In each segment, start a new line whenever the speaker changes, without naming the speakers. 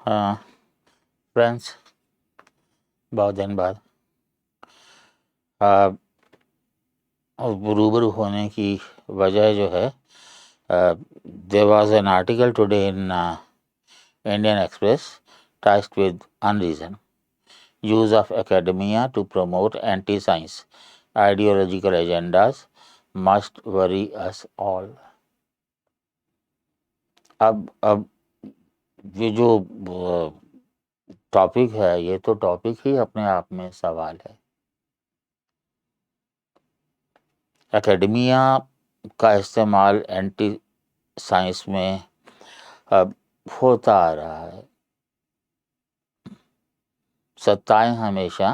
हाँ फ्रेंड्स, बहुत दिन बाद रूबरू होने की वजह जो है, there was an article today in Indian Express tasked with unreason use of academia to promote anti-science ideological agendas must worry us all। अब ये जो टॉपिक है, ये तो टॉपिक ही अपने आप में सवाल है। एकेडमिया का इस्तेमाल एंटी साइंस में अब होता आ रहा है। सत्ताएं हमेशा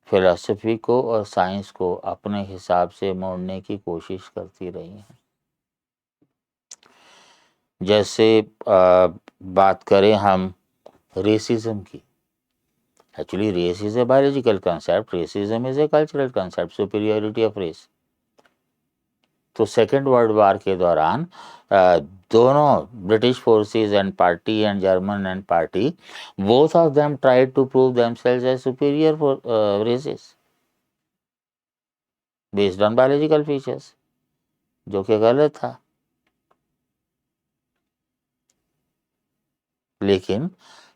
फिलॉसफी को और साइंस को अपने हिसाब से मोड़ने की कोशिश करती रही हैं। जैसे बात करें हम रेसिज्म की। Actually race is a biological concept, racism is a cultural concept, superiority of race. तो सेकेंड वर्ल्ड वार के दौरान दोनों British forces and party and German and party, both of them tried to prove themselves as superior races based on biological features, जो कि गलत था। लेकिन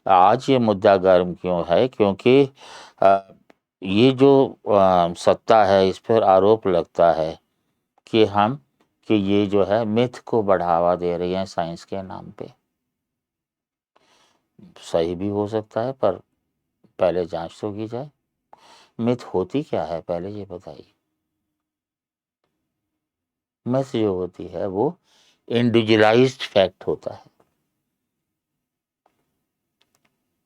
आज ये मुद्दा गर्म क्यों है? क्योंकि ये जो सत्ता है, इस पर आरोप लगता है कि ये जो है मिथ को बढ़ावा दे रही है साइंस के नाम पे। सही भी हो सकता है, पर पहले जांच तो की जाए। मिथ होती क्या है, पहले ये बताइए। मिथ जो होती है वो इंडिविजुअलाइज्ड फैक्ट होता है,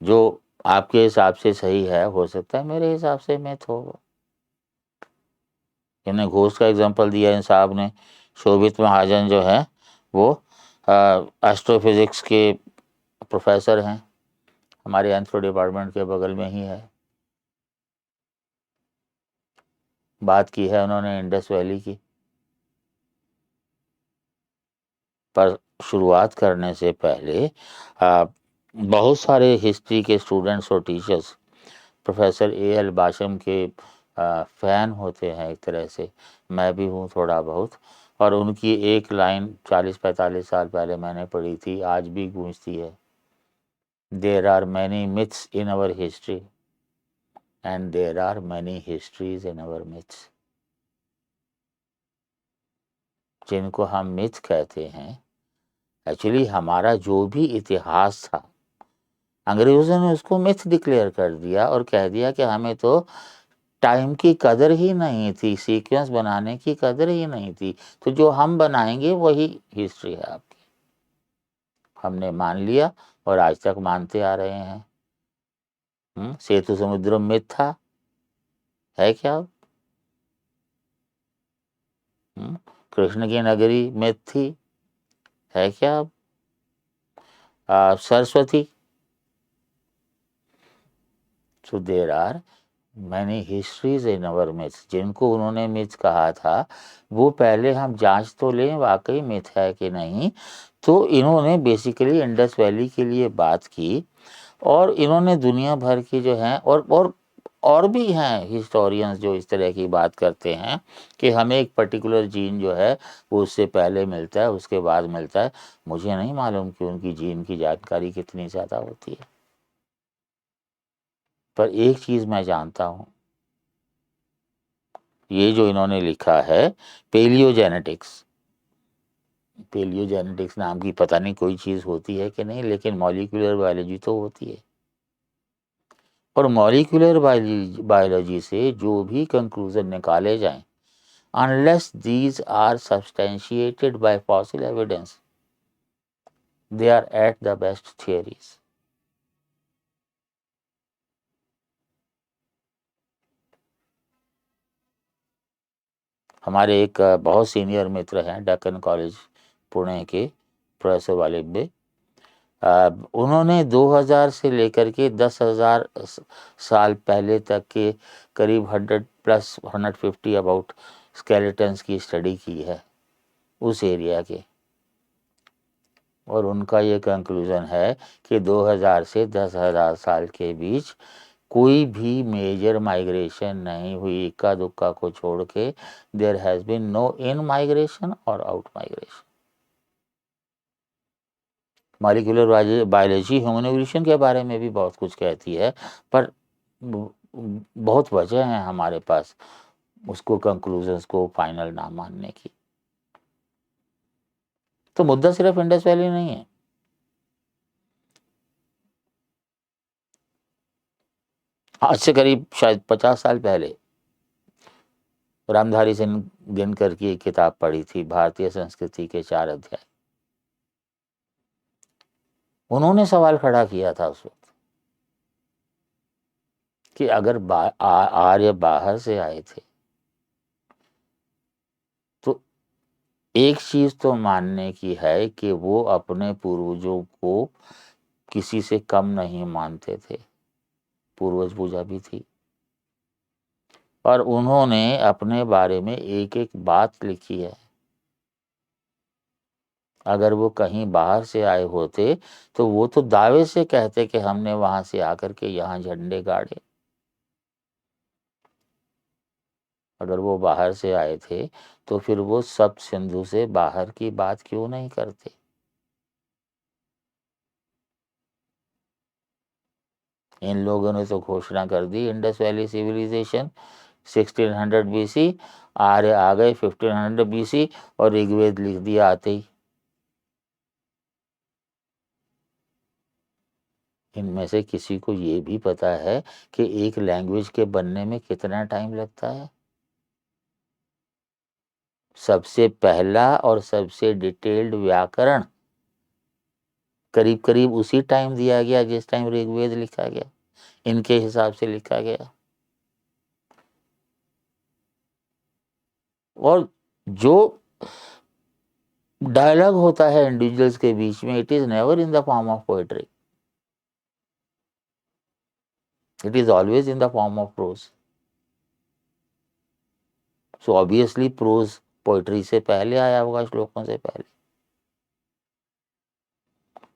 जो आपके हिसाब से सही है, हो सकता है मेरे हिसाब से मिथ होगा। इन्हें घोष का एग्जांपल दिया इन साहब ने। शोभित महाजन जो है वो एस्ट्रोफिजिक्स के प्रोफेसर हैं, हमारे एंथ्रो डिपार्टमेंट के बगल में ही है। बात की है उन्होंने इंडस वैली की। पर शुरुआत करने से पहले बहुत सारे हिस्ट्री के स्टूडेंट्स और टीचर्स प्रोफेसर A.L. बाशम के फ़ैन होते हैं एक तरह से। मैं भी हूँ थोड़ा बहुत। और उनकी एक लाइन 40-45 साल पहले मैंने पढ़ी थी, आज भी गूंजती है। There are many myths in our history and there are many histories in our myths. जिनको हम मिथ कहते हैं, एक्चुअली हमारा जो भी इतिहास था, अंग्रेज़ों ने उसको मिथ डिक्लेयर कर दिया और कह दिया कि हमें तो टाइम की कदर ही नहीं थी, सीक्वेंस बनाने की कदर ही नहीं थी, तो जो हम बनाएंगे वही हिस्ट्री है आपकी। हमने मान लिया और आज तक मानते आ रहे हैं। सेतु समुद्रम मिथ था, है क्या? कृष्ण की नगरी मिथ थी, है क्या? Saraswati. So there are many histories in our myths. जिनको उन्होंने मिथ कहा था, वो पहले हम जांच तो लें वाकई मिथ है कि नहीं। तो इन्होंने बेसिकली इंडस वैली के लिए बात की, और इन्होंने दुनिया भर की जो हैं और भी हैं हिस्टोरियंस जो इस तरह की बात करते हैं कि हमें एक पर्टिकुलर जीन जो है वो उससे पहले मिलता है, उसके बाद मिलता है। मुझे नहीं मालूम कि उनकी जीन की जानकारी कितनी ज़्यादा होती है, पर एक चीज़ मैं जानता हूँ, ये जो इन्होंने लिखा है पेलियोजेनेटिक्स। पेलियोजेनेटिक्स नाम की पता नहीं कोई चीज़ होती है कि नहीं, लेकिन मॉलिक्यूलर बायोलॉजी तो होती है। और मॉलिक्यूलर बायोलॉजी से जो भी कंक्लूजन निकाले जाएं, unless these are substantiated by fossil evidence, they are at the best theories. हमारे एक बहुत सीनियर मित्र हैं डेक्कन कॉलेज पुणे के प्रोफेसर वालिद। उन्होंने 2000 से लेकर के 10,000 साल पहले तक के करीब 100+ 150 अबाउट स्केलेटन्स की स्टडी की है उस एरिया के। और उनका ये कंक्लूजन है कि 2000 से 10,000 साल के बीच कोई भी मेजर माइग्रेशन नहीं हुई, इक्का दुक्का को छोड़ के। There has been no in migration और out migration. Molecular biology human evolution के बारे में भी बहुत कुछ कहती है, पर बहुत वजह है हमारे पास उसको कंक्लूजन्स को फाइनल ना मानने की। तो मुद्दा सिर्फ इंडस वैली नहीं है। आज से करीब शायद 50 साल पहले रामधारी सिंह दिनकर की एक किताब पढ़ी थी, भारतीय संस्कृति के 4 अध्याय। उन्होंने सवाल खड़ा किया था उस वक्त कि अगर आर्य बाहर से आए थे तो एक चीज तो मानने की है कि वो अपने पूर्वजों को किसी से कम नहीं मानते थे, पूर्वज पूजा भी थी। और उन्होंने अपने बारे में एक एक बात लिखी है। अगर वो कहीं बाहर से आए होते तो वो तो दावे से कहते कि हमने वहां से आकर के यहाँ झंडे गाड़े। अगर वो बाहर से आए थे तो फिर वो सब सिंधु से बाहर की बात क्यों नहीं करते? इन लोगों ने तो घोषणा कर दी इंडस वैली सिविलाइजेशन 1600 बीसी, आर्य आ गए 1500 बीसी और ऋग्वेद लिख दिया आते ही। इनमें से किसी को ये भी पता है कि एक लैंग्वेज के बनने में कितना टाइम लगता है? सबसे पहला और सबसे डिटेल्ड व्याकरण करीब करीब उसी टाइम दिया गया जिस टाइम ऋग्वेद लिखा गया, इनके हिसाब से लिखा गया। और जो डायलॉग होता है इंडिविजुअल्स के बीच में, it is never in the form of poetry, it is always in the form of pros. So obviously pros poetry से पहले आया होगा, श्लोकों से पहले।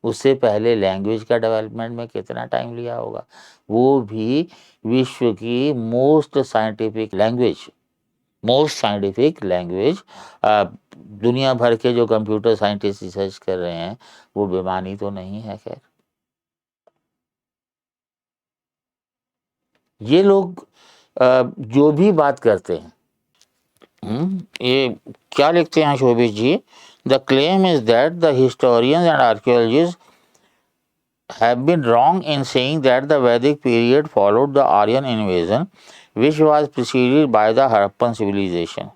उससे पहले लैंग्वेज का डेवलपमेंट में कितना टाइम लिया होगा, वो भी विश्व की मोस्ट साइंटिफिक लैंग्वेज दुनिया भर के जो कंप्यूटर साइंटिस्ट रिसर्च कर रहे हैं वो बेमानी तो नहीं है। खैर, ये लोग जो भी बात करते हैं, ये क्या लिखते हैं Shobhit ji? The claim is that the historians and archaeologists have been wrong in saying that the Vedic period followed the Aryan invasion, which was preceded by the Harappan civilization.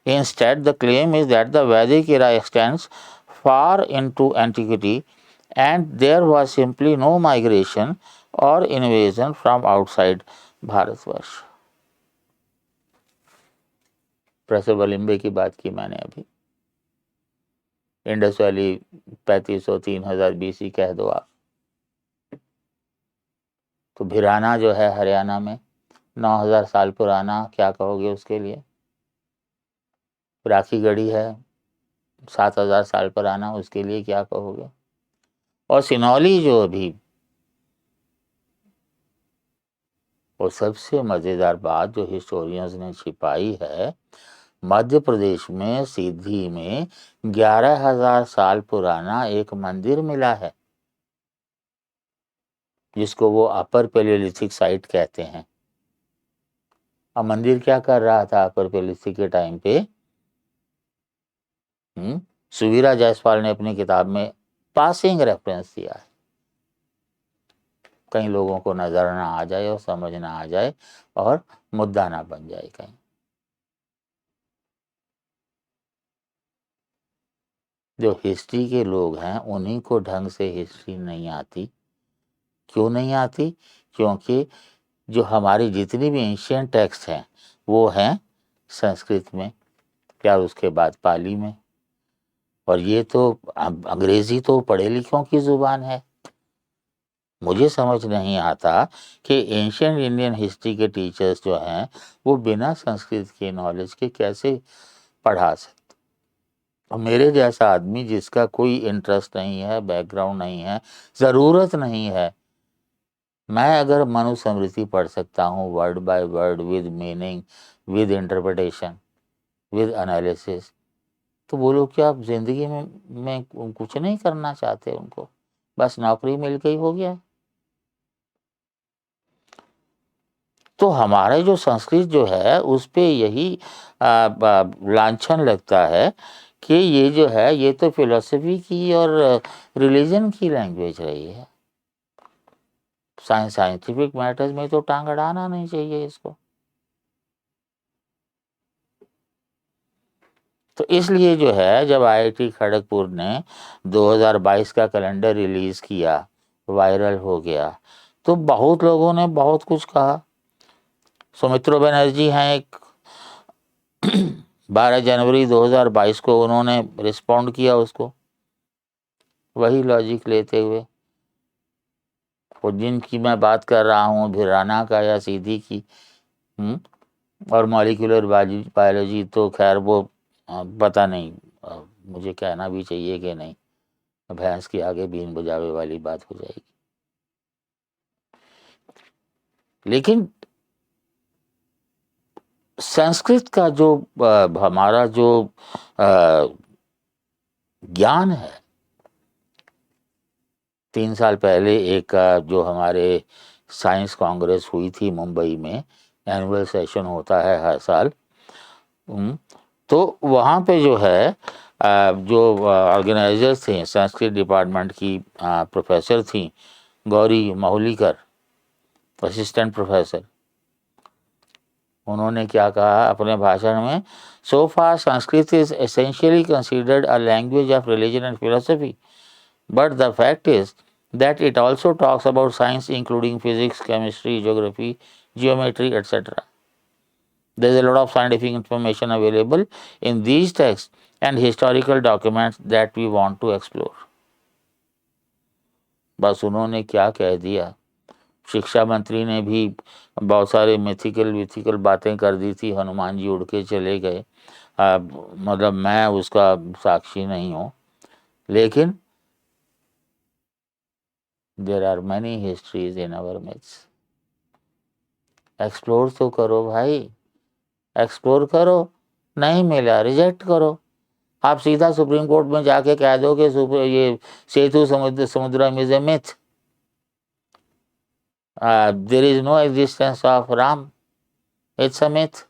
Instead, the claim is that the Vedic era extends far into antiquity and there was simply no migration or invasion from outside Bharatvarsha. Professor Walimbe की बात की मैंने अभी। Indus valley 3500 3000 BC कह दो आप, तो भिराना जो है हरियाणा में 9000 साल पुराना, क्या कहोगे उसके लिए? राखी गढ़ी है 7000 साल पुराना, उसके लिए क्या कहोगे? और सिनौली जो अभी, और सबसे मज़ेदार बात जो हिस्टोरियंस ने छिपाई है, मध्य प्रदेश में सीधी में 11,000 साल पुराना एक मंदिर मिला है जिसको वो अपर पैलियोलिथिक साइट कहते हैं। अब मंदिर क्या कर रहा था अपर पैलियोलिथिक के टाइम पे? सुवीरा जायसवाल ने अपनी किताब में पासिंग रेफरेंस दिया है, कई लोगों को नजर ना आ जाए और समझ ना आ जाए और मुद्दा ना बन जाए कहीं। जो हिस्ट्री के लोग हैं उन्हीं को ढंग से हिस्ट्री नहीं आती। क्यों नहीं आती? क्योंकि जो हमारी जितनी भी एंशिएंट टेक्स्ट हैं वो हैं संस्कृत में, या उसके बाद पाली में, और ये तो अंग्रेजी तो पढ़े लिखों की जुबान है। मुझे समझ नहीं आता कि एंशिएंट इंडियन हिस्ट्री के टीचर्स जो हैं वो बिना संस्कृत के नॉलेज के कैसे पढ़ा सकते। मेरे जैसा आदमी जिसका कोई इंटरेस्ट नहीं है, बैकग्राउंड नहीं है, ज़रूरत नहीं है, मैं अगर मनुस्मृति पढ़ सकता हूँ word by word, with meaning, with interpretation, with analysis, तो वो लोग क्या ज़िंदगी में कुछ नहीं करना चाहते? उनको बस नौकरी मिल गई हो गया। तो हमारे जो संस्कृत जो है उस पे यही लांछन लगता है कि ये जो है ये तो फिलॉसफी की और रिलीजन की लैंग्वेज रही है। साइंटिफिक मैटर्स में तो टांग अड़ाना नहीं चाहिए इसको। तो इसलिए जो है जब आईआईटी खड़गपुर ने 2022 का कैलेंडर रिलीज किया, वायरल हो गया, तो बहुत लोगों ने बहुत कुछ कहा। सुमित्रा बनर्जी हैं एक, 12 जनवरी 2022 को उन्होंने रिस्पॉन्ड किया उसको, वही लॉजिक लेते हुए। और जिनकी मैं बात कर रहा हूँ भिराना का या सीधी की, और मॉलिक्यूलर बायोलॉजी तो खैर वो पता नहीं, मुझे कहना भी चाहिए कि नहीं, भैंस के आगे बीन बजावे वाली बात हो जाएगी। लेकिन संस्कृत का जो हमारा जो ज्ञान है, 3 साल पहले एक जो हमारे साइंस कांग्रेस हुई थी मुंबई में, एनुअल सेशन होता है हर साल, तो वहाँ पे जो है जो ऑर्गेनाइजर्स थे, संस्कृत डिपार्टमेंट की प्रोफेसर थी गौरी माहुलीकर, असिस्टेंट प्रोफेसर, उन्होंने क्या कहा अपने भाषण में, so far Sanskrit is essentially considered a language of religion and philosophy, but the fact is that it also talks about science including physics, chemistry, geography, geometry, etc. There is a lot of scientific information available in these texts and historical documents that we want to explore. बस उन्होंने क्या कह दिया। शिक्षा मंत्री ने भी बहुत सारे मिथिकल बातें कर दी थी, हनुमान जी उड़ के चले गए, मतलब मैं उसका साक्षी नहीं हूँ, लेकिन there are many histories in our myths. Explore तो करो भाई, एक्सप्लोर करो, नहीं मिला रिजेक्ट करो। आप सीधा सुप्रीम कोर्ट में जाके कह दो कि ये Sethusamudram is a myth, there is no existence of Ram, it's a myth.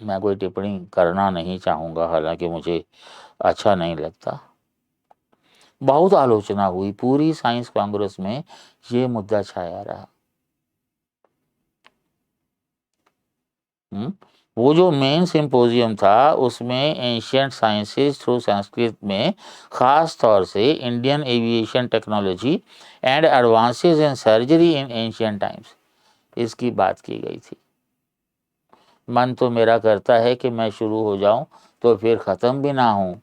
मैं कोई टिप्पणी करना नहीं चाहूँगा, हालांकि मुझे अच्छा नहीं लगता। बहुत आलोचना हुई, पूरी साइंस कांग्रेस में ये मुद्दा छाया रहा। वो जो मेन सिंपोजियम था उसमें एंशियंट साइंसेस थ्रू संस्कृत में खास तौर से Indian aviation technology and advances in surgery in ancient times, इसकी बात की गई थी। मन तो मेरा करता है कि मैं शुरू हो जाऊं तो फिर ख़त्म भी ना हूं,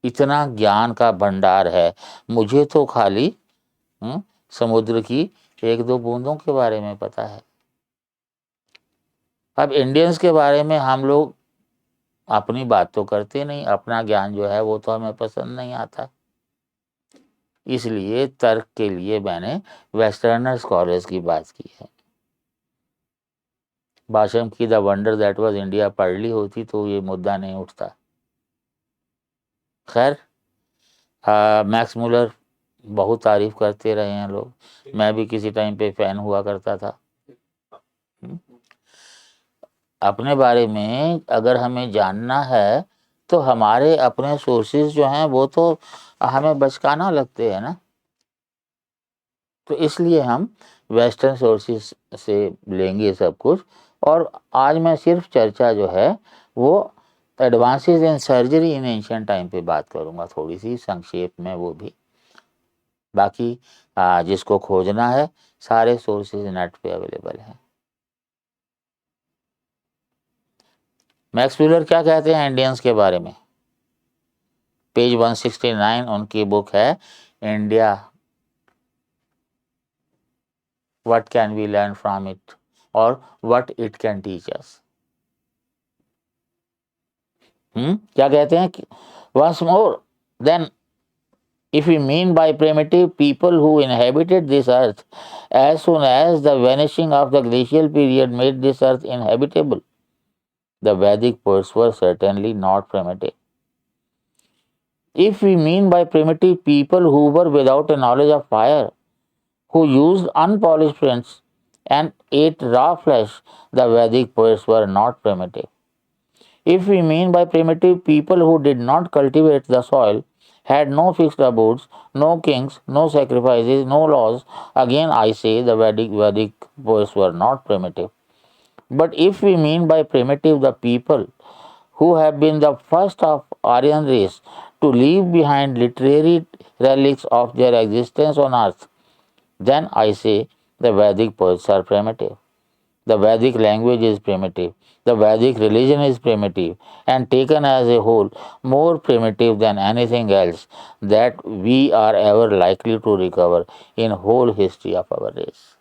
इतना ज्ञान का भंडार है। मुझे तो खाली समुद्र की 1-2 बूंदों के बारे में पता है। अब इंडियंस के बारे में हम लोग अपनी बात तो करते नहीं, अपना ज्ञान जो है वो तो हमें पसंद नहीं आता, इसलिए तर्क के लिए मैंने वेस्टर्नर स्कॉलर्स की बात की है। भाषण की the wonder that was India पढ़ ली होती तो ये मुद्दा नहीं उठता। खैर, मैक्स मुलर बहुत तारीफ करते रहे हैं लोग, मैं भी किसी टाइम पे फैन हुआ करता था। अपने बारे में अगर हमें जानना है तो हमारे अपने सोर्सेज जो हैं वो तो हमें बचकाना लगते हैं ना, तो इसलिए हम वेस्टर्न सोर्सेज से लेंगे सब कुछ। और आज मैं सिर्फ चर्चा जो है वो advances in surgery in ancient time पे बात करूँगा, थोड़ी सी संक्षेप में वो भी। बाकी जिसको खोजना है सारे सोर्सेज नेट पे अवेलेबल हैं। मैक्स व्हीलर क्या कहते हैं इंडियंस के बारे में? पेज 169 उनकी बुक है, India what can we learn from it, or what it can teach us. क्या कहते हैं? Once more, then if we mean by primitive people who inhabited this earth, as soon as the vanishing of the glacial period made this earth inhabitable, the Vedic poets were certainly not primitive. If we mean by primitive people who were without a knowledge of fire, who used unpolished prints and ate raw flesh, the Vedic poets were not primitive. If we mean by primitive people who did not cultivate the soil, had no fixed abodes, no kings, no sacrifices, no laws, again I say the Vedic poets were not primitive. But if we mean by primitive the people who have been the first of Aryan race to leave behind literary relics of their existence on earth, then I say the Vedic poets are primitive. The Vedic language is primitive. The Vedic religion is primitive, and taken as a whole, more primitive than anything else that we are ever likely to recover in whole history of our race.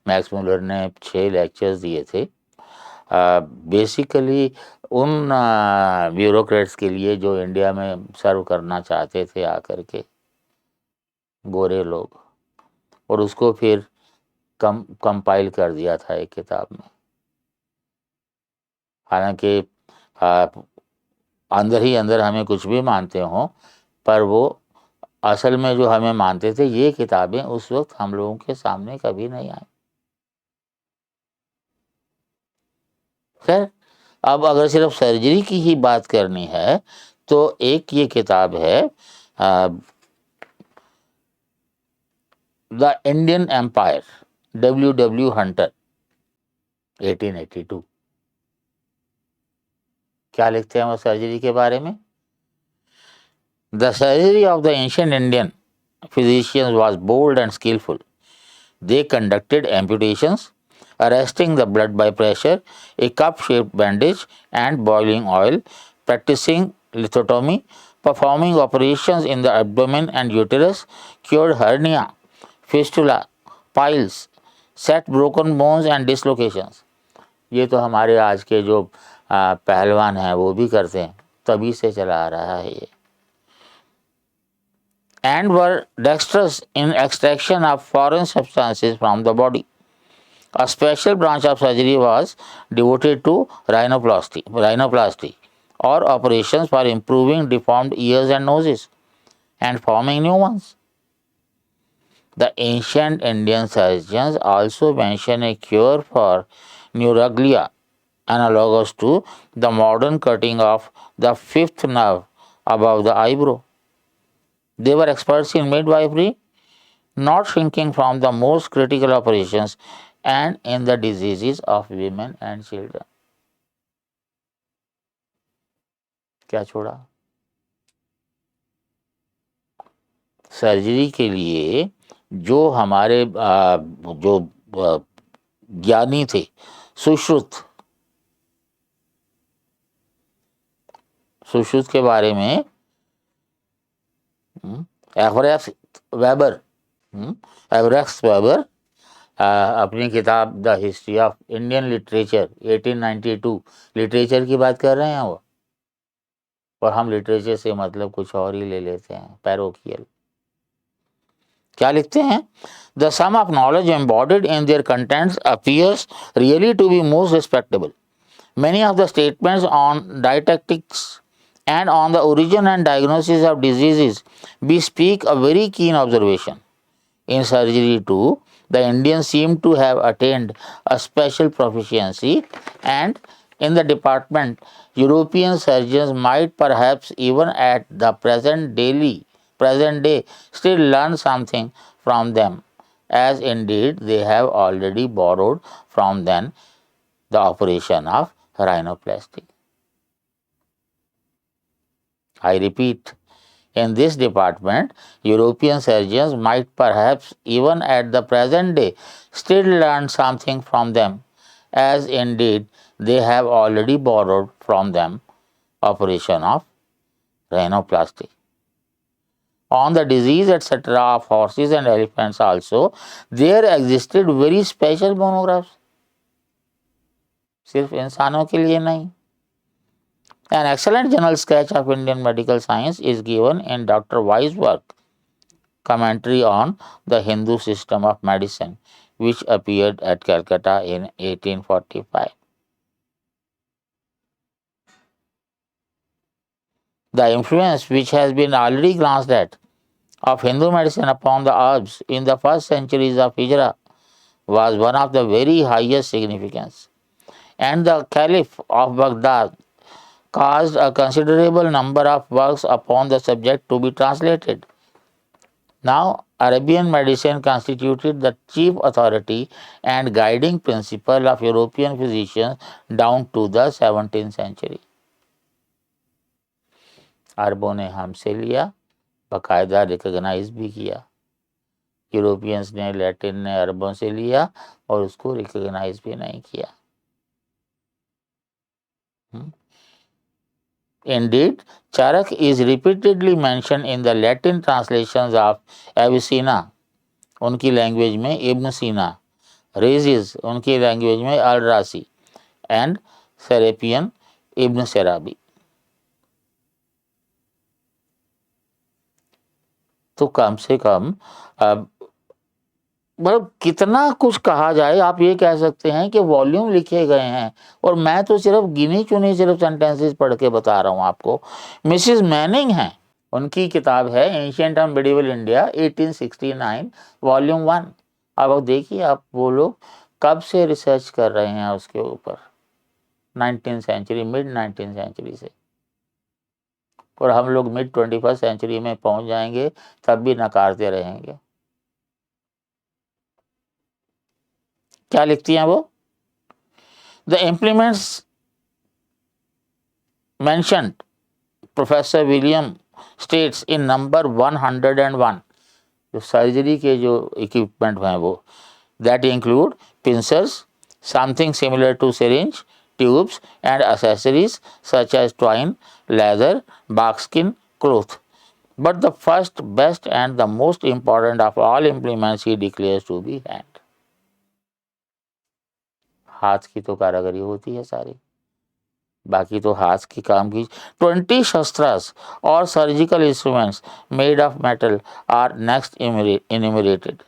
Max Muller ने 6 lectures दिए थे basically उन bureaucrats के लिए जो India में सर्व करना चाहते थे आकर के गोरे लोग, और उसको फिर कंपाइल कर दिया था एक किताब में। हालांकि अंदर ही अंदर हमें कुछ भी मानते हों, पर वो असल में जो हमें मानते थे, ये किताबें उस वक्त हम लोगों के सामने कभी नहीं आई। खैर, अब अगर सिर्फ सर्जरी की ही बात करनी है तो एक ये किताब है the Indian Empire, W. Hunter, 1882। क्या लिखते हैं वो सर्जरी के बारे में? The surgery of the ancient Indian physicians was bold and skillful. They conducted amputations, arresting the blood by pressure, a cup-shaped bandage, and boiling oil, practicing lithotomy, performing operations in the abdomen and uterus, cured hernia, fistula, piles, set broken bones and dislocations. ये तो हमारे आज के जो पहलवान हैं वो भी करते हैं, तभी से चला आ रहा है ये। And were dexterous in extraction of foreign substances from the body. A special branch of surgery was devoted to rhinoplasty or operations for improving deformed ears and noses and forming new ones. The ancient Indian surgeons also mention a cure for neuralgia analogous to the modern cutting of the fifth nerve above the eyebrow. They were experts in midwifery, not shrinking from the most critical operations, and in the diseases of women and children. क्या छोड़ा? Surgery के लिए जो हमारे जो ज्ञानी थे, सुश्रुत के बारे में एवरेक्स वेबर अपनी किताब the history of Indian literature 1892 literature की बात कर रहे हैं वो, और हम लिटरेचर से मतलब कुछ और ही ले लेते हैं, पैरोकियल। क्या लिखते हैं? The sum of knowledge embodied in their contents appears really to be most respectable. Many of the statements on dietetics and on the origin and diagnosis of diseases bespeak a very keen observation. In surgery too, the Indians seem to have attained a special proficiency, and in the department, European surgeons might perhaps even at the present day still learn something from them, as indeed they have already borrowed from them the operation of rhinoplasty. I repeat, in this department, European surgeons might perhaps even at the present day still learn something from them, as indeed they have already borrowed from them operation of rhinoplasty. on the disease etc. of horses and elephants also, there existed very special monographs. सिर्फ इंसानों के लिए नहीं. An excellent general sketch of Indian medical science is given in Dr. Y's work, Commentary on the Hindu System of Medicine, which appeared at Calcutta in 1845. The influence which has been already glanced at of Hindu medicine upon the Arabs in the first centuries of Hijrah was one of the very highest significance, and the Caliph of Baghdad caused a considerable number of works upon the subject to be translated. Now, Arabian medicine constituted the chief authority and guiding principle of European physicians down to the 17th century. अरबों ने हमसे लिया, बाकायदा recognise भी किया. Europeans ने, Latin ने अरबों से लिया और उसको रिकॉग्नाइज भी नहीं किया. Indeed, Charak is repeatedly mentioned in the Latin translations of Avicenna, उनकी लैंग्वेज में इब्न सीना, रेजिज उनकी लैंग्वेज में अल रासी, एंड सेरेपियन इब्न सेराबी. तो कम से कम मतलब कितना कुछ कहा जाए. आप ये कह सकते हैं कि वॉल्यूम लिखे गए हैं और मैं तो सिर्फ गिनी चुनी सिर्फ सेंटेंसेस पढ़ के बता रहा हूँ आपको. मिसिस मैनिंग हैं, उनकी किताब है ancient and medieval India 1869 volume 1. अब देखिए आप वो लोग कब से रिसर्च कर रहे हैं उसके ऊपर, 19th century, mid 19th century से. और हम लोग मिड 21st सेंचुरी में पहुंच जाएंगे तब भी नकारते रहेंगे. क्या लिखती हैं वो? The implements mentioned professor William states in number 101, जो सर्जरी के जो इक्विपमेंट हैं वो, that include pincers, something similar to syringe, tubes and accessories such as twine, leather, buckskin, cloth. But the first, best and the most important of all implements he declares to be hand. हाथ की तो कारागरी होती है सारी, बाकी तो हाथ की काम की. 20 शस्त्रास और surgical instruments made of metal are next enumerated.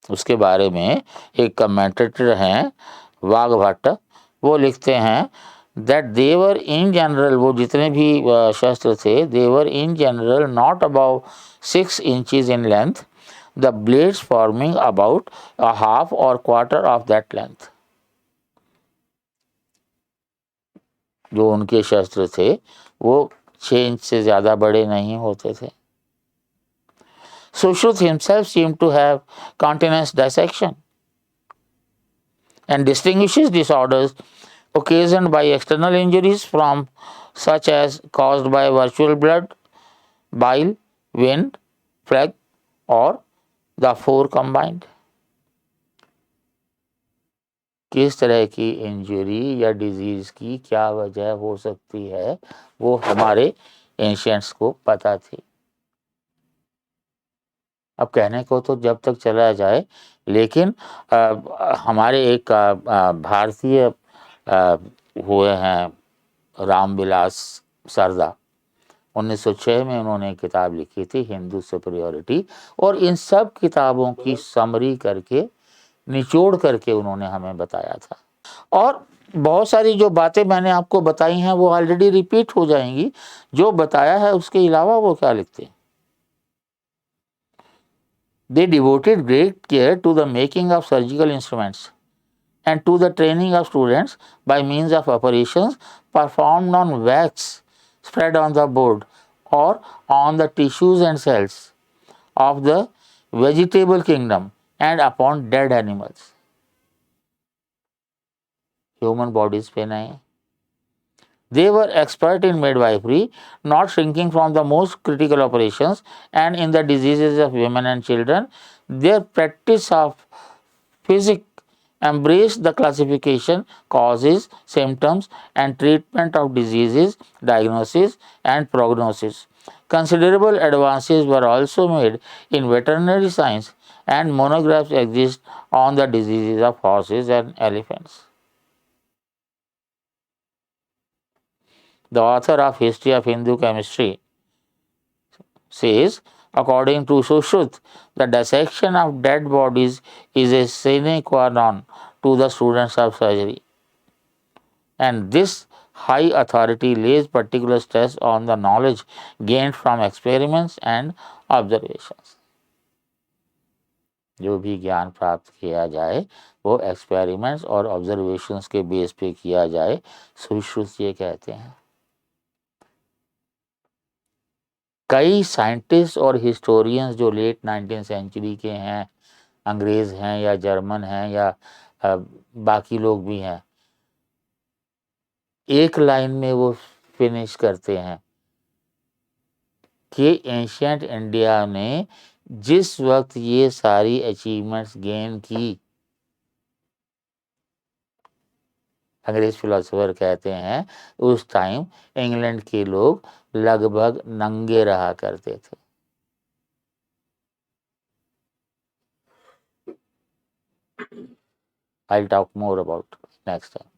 उसके बारे में एक कमेंटेटर हैं वाघभट्ट, वो लिखते हैं दैट देवर इन जनरल, वो जितने भी शस्त्र थे, they were in general not about 6 inches in length, the blades forming about a half or quarter of that length. जो उनके शस्त्र थे वो 6 इंच से ज्यादा बड़े नहीं होते थे. Sushruth himself seemed to have countenance dissection and distinguishes disorders occasioned by external injuries from such as caused by virtual blood, bile, wind, plague or the 4 combined. किस तरह की इंजरी या डिजीज की क्या वजह हो सकती है वो हमारे एंशिएंट्स को पता थी. अब कहने को तो जब तक चला जाए, लेकिन हमारे एक भारतीय हुए हैं रामविलास सरदा, 1906 में उन्होंने किताब लिखी थी हिंदू सुपीरियरिटी, और इन सब किताबों की समरी करके निचोड़ करके उन्होंने हमें बताया था. और बहुत सारी जो बातें मैंने आपको बताई हैं वो ऑलरेडी रिपीट हो जाएंगी. जो बताया है उसके अलावा वो क्या लिखते हैं? They devoted great care to the making of surgical instruments and to the training of students by means of operations performed on wax spread on the board or on the tissues and cells of the vegetable kingdom and upon dead animals. Human bodies पे नहीं. They were expert in midwifery, not shrinking from the most critical operations, and in the diseases of women and children. Their practice of physic embrace the classification, causes, symptoms, and treatment of diseases, diagnosis, and prognosis. Considerable advances were also made in veterinary science, and monographs exist on the diseases of horses and elephants. The author of History of Hindu Chemistry says, according to Sushruta, the dissection of dead bodies is a sine qua non to the students of surgery. And this high authority lays particular stress on the knowledge gained from experiments and observations. जो भी ज्ञान प्राप्त किया जाए वो experiments और observations के base पे किया जाए, सुश्रुत ये कहते हैं। कई साइंटिस्ट और हिस्टोरियंस जो लेट 19th सेंचुरी के हैं, अंग्रेज़ हैं या जर्मन हैं या बाकी लोग भी हैं, एक लाइन में वो फिनिश करते हैं कि एंशिएंट इंडिया ने जिस वक्त ये सारी अचीवमेंट्स गेन की, अंग्रेज फिलोसोफर कहते हैं उस टाइम इंग्लैंड के लोग लगभग नंगे रहा करते थे। I'll talk more about next time.